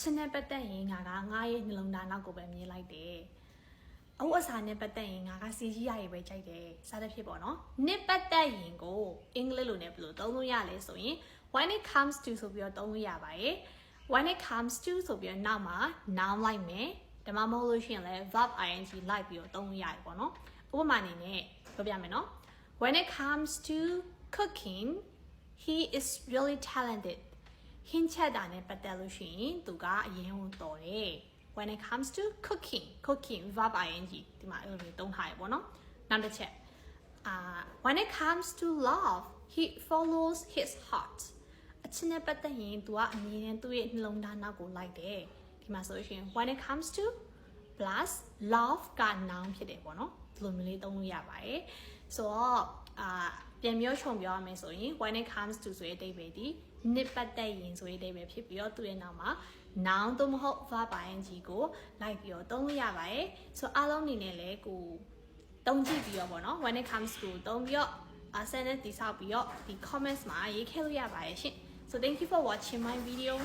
ချင်းနဲ့ပတ်သက်ရင်ငါကငါရဲ့နှလုံးသားနောက်ကိုပဲမြင်လိုက်တယ်အဝတ်အစားနဲ့ပတ်သက်ရင်ငါကစီကြီးရည်ပဲကြိုက်တယ်စသဖြင့်ပေါ့နော်နှစ်ပတ်သက်ရင်ကိုအင်္ဂလိပ်လိုနဲ့ဘယ်လိုသုံးလို့ရလဲဆိုရင် when it comes to ဆိုပြီးတော့သုံးလို့ရပါတယ် when it comes to ဆိုပြီးတော့နောက်မှာ noun လိုက်မယ်ဒါမှမဟုတ်လို့ရှိရင်လည်း verb ing လိုက်ပြီးတော့သုံးလို့ရတယ်ပေါ့နော်ဥပမာအနေနဲ့ပြောပြမယ်နော် when it comes to cooking he is really talented ဟင်းချက်တာနဲ့ပတ်သက်လို့ရှိရင်သူကအရင်ကတော်တယ် when it comes to cooking verb ing ဒီမှာအဲ့လိုမျိုးသုံးထားရပေါ့နော်နောက်တစ်ချက်when it comes to love he follows his heart အချင်းနဲ့ပတ်သက်ရင်သူကအမြင်နဲ့သူ့ရဲ့နှလုံးသားနောက်ကိုလိုက်တယ်ဒီမှာဆိုရှင် when it comes to plus love က noun ဖြစ်တယ်ပေါ့နော်ဒီလိုမျိုးလေးသုံးလို့ရပါတယ်ဆိုတော့ပြန်ပြောခြုံပြောရမယ်ဆိုရင် when it comes to ဆိုတဲ့အဓိပ္ပာယ်ဒီနှစ်ပတ်သက်ရင်ဆိုတဲ့အဓိပ္ပာယ်ဖြစ်ပြီးတော့သူ့ရဲ့နောက်မှာ noun သို့မဟုတ် verb ing ကိုလိုက်ပြီးတော့သုံးလို့ရပါတယ်ဆိုအားလုံးအနေနဲ့လည်းကိုသုံးကြည့်ပြီးတော့ပေါ့နော် when it comes to သုံးပြီးတော့sentence တိဆောက်ပြီးတော့ဒီ comments မှာရေးခဲ့လို့ရပါတယ်ရှင်So thank you for watching my video.